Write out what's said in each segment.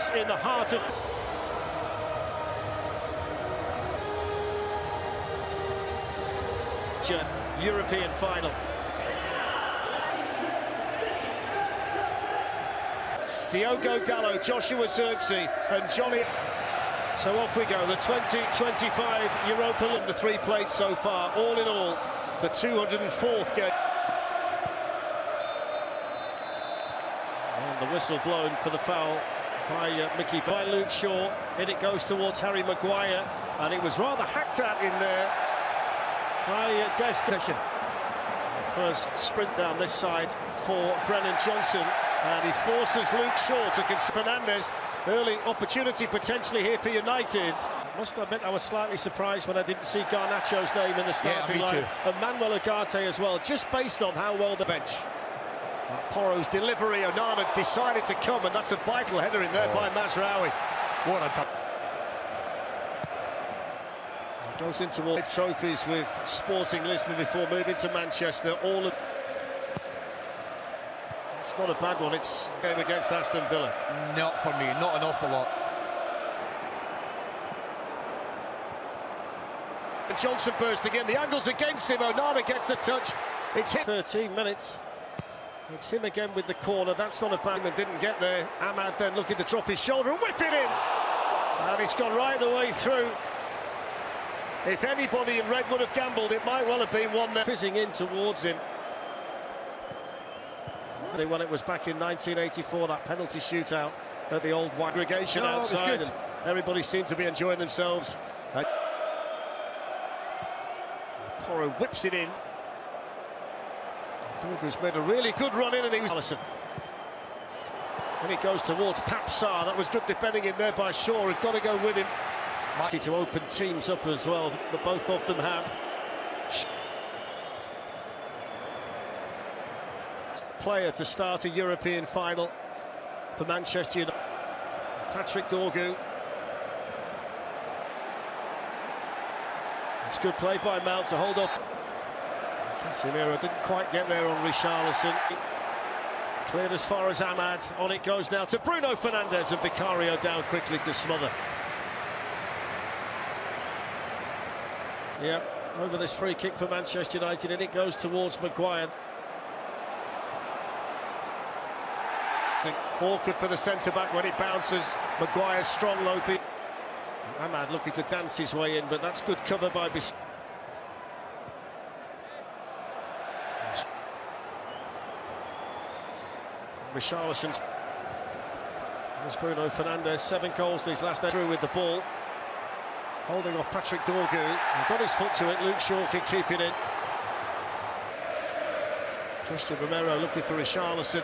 is in the heart of... European final. Diogo Dalot, Joshua Zirkzee and Johnny. So off we go, the 2025 Europa League, the 3 played so far, all in all, the 204th game. And the whistle blown for the foul by Luke Shaw. In it goes towards Harry Maguire, and it was rather hacked at in there by Destin. First sprint down this side for Brennan Johnson, and he forces Luke Shaw to consider Fernandes. Early opportunity potentially here for United. Must admit I was slightly surprised when I didn't see Garnacho's name in the starting line, and Manuel Ugarte as well, just based on how well the bench. Porro's delivery, Onana decided to come, and that's a vital header in there by Mazraoui. What a... Goes into all trophies with Sporting Lisbon before moving to Manchester. All of... It's not a bad one, it's a game against Aston Villa. Not for me, not an awful lot. And Johnson bursting in, the angle's against him, Onana gets the touch. It's hit. 13 minutes. It's him again with the corner, that's not a bad one, didn't get there. Ahmad then looking to drop his shoulder and whip it in! And it's gone right the way through. If anybody in red would have gambled, it might well have been one there. Fizzing in towards him. When it was back in 1984, that penalty shootout at the old aggregation outside, and everybody seemed to be enjoying themselves. Porro whips it in. Dorgu's made a really good run in, and he was Allison. And it goes towards Papsar. That was good defending in there by Shaw, who've got to go with him. To open teams up as well, that both of them have. Player to start a European final for Manchester United. Patrick Dorgu. It's good play by Mount to hold up. Casemiro didn't quite get there on Richarlison. Cleared as far as Ahmad. On it goes now to Bruno Fernandes, and Vicario down quickly to smother. Yeah, over this free kick for Manchester United, and it goes towards Maguire. Awkward for the centre-back when it bounces. Maguire's strong low feet. Ahmad looking to dance his way in, but that's good cover by Bis. Richarlison. There's Bruno Fernandes, 7 goals these last through with the ball. Holding off Patrick Dorgu. He got his foot to it. Luke Shaw can keep it in. Christian Romero looking for Richarlison.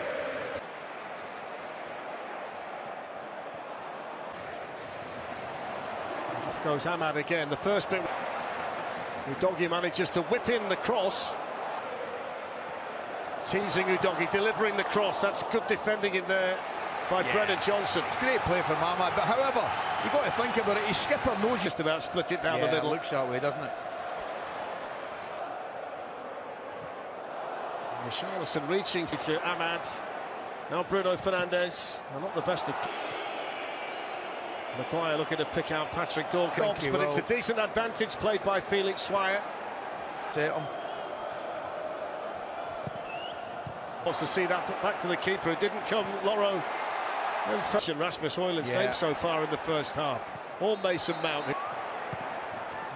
Off goes Ahmad again. The first bit. Udogie manages to whip in the cross. Teasing Udogie, delivering the cross. That's good defending in there by Brennan Johnson. It's great play from Ahmad, but however, you've got to think about it, his skipper knows just about split it down the middle. It looks that way, doesn't it? Richarlison reaching to Ahmad. Now Bruno Fernandes. Not the best of... Maguire looking to pick out Patrick Dorgu, but it's a decent advantage played by Felix Swire. Wants to see that back to the keeper, who didn't come. Loro and Rasmus Højlund's name so far in the first half. Or Mason Mount.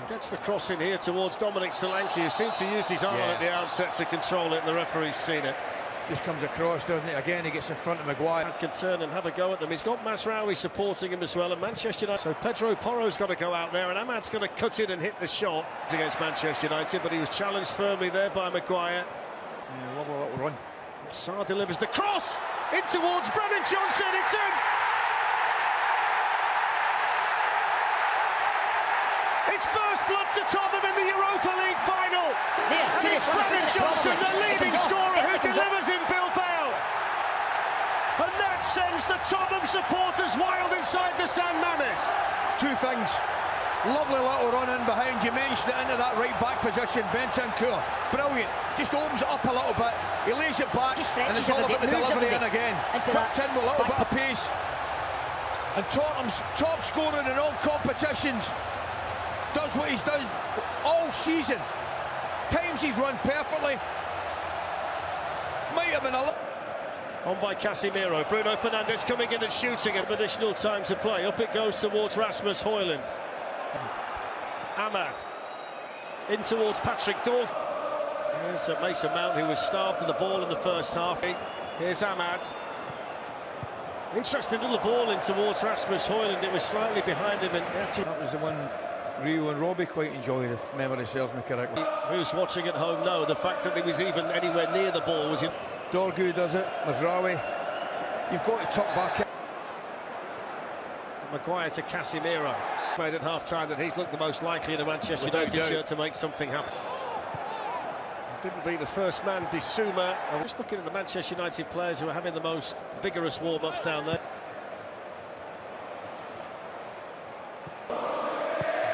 Gets the cross in here towards Dominic Solanke, who seemed to use his arm at the outset to control it, and the referee's seen it. Just comes across, doesn't it? Again, he gets in front of Maguire. Can turn and have a go at them. He's got Mazraoui supporting him as well, and Manchester United. So Pedro Porro's got to go out there, and Ahmad's going to cut in and hit the shot against Manchester United, but he was challenged firmly there by Maguire. Yeah, lovely little run. Sarr delivers the cross in towards Brennan Johnson. It's in. It's first blood to Tottenham in the Europa League final. And it's Brennan Johnson, the leading scorer, who delivers in Bilbao. And that sends the Tottenham supporters wild inside the San Mamés. 2 things. Lovely little run in behind. You mentioned it into that right back position. Bentancur, brilliant. Just opens it up a little bit. He lays it back, and it's all about the delivery in again. Puts in with a little bit of pace. And Tottenham's top scorer in all competitions does what he's done all season. Times he's run perfectly. Might have been a on by Casemiro. Bruno Fernandes coming in and shooting at additional time to play. Up it goes towards Rasmus Højlund. Ahmad in towards Patrick Dorg. Here's Mason Mount, who was starved of the ball in the first half. Here's Ahmad. Interesting little ball in towards Rasmus Højlund. It was slightly behind him. And that was the one Rio and Robbie quite enjoyed, if memory serves me correctly. Who's watching at home know the fact that he was even anywhere near the ball was in. Dorgu does it, Mazraoui. You've got to tuck back in. Maguire to Casemiro. Made at half-time that he's looked the most likely in a Manchester United shirt to make something happen. Didn't be the first man, Bissouma. I'm just looking at the Manchester United players who are having the most vigorous warm-ups down there.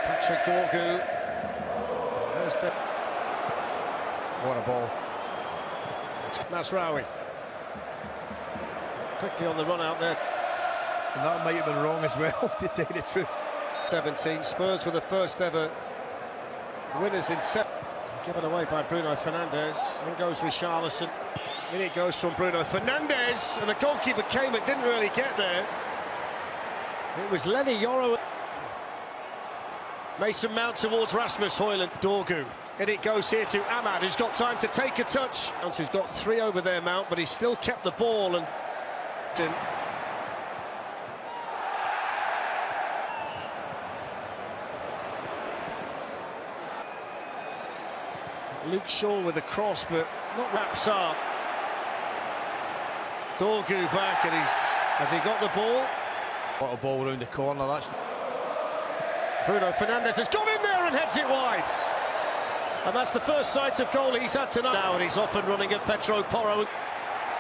Patrick Dorgu. What a ball. It's Mazraoui. Quickly on the run out there. And that might have been wrong as well, to tell the truth. 17. Spurs were the first ever winners in 7. Given away by Bruno Fernandes. In goes Richarlison. In it goes from Bruno Fernandes. And the goalkeeper came but didn't really get there. It was Lenny Yoro. Mason Mount towards Rasmus Højlund. Dorgu. In it goes here to Ahmad, who's got time to take a touch. Who's got 3 over there, Mount, but he's still kept the ball. And Luke Shaw with a cross, but not wraps up. Dorgu back, and has he got the ball? What a ball around the corner, that's... Bruno Fernandes has gone in there and heads it wide. And that's the first sight of goal he's had tonight. Now, and he's off and running at Pedro Porro.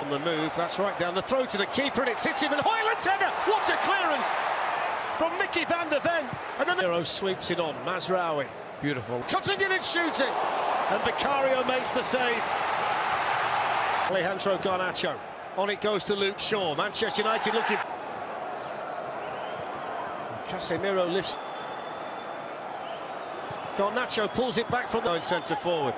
On the move, that's right, down the throw to the keeper, and it's hit him, and Højlund's header! What a clearance from Mickey van der Ven. And then the hero sweeps it on, Mazraoui. Beautiful. Cutting in and shooting. And Vicario makes the save. Alejandro Garnacho. On it goes to Luke Shaw. Manchester United looking. Casemiro lifts. Garnacho pulls it back from the centre forward.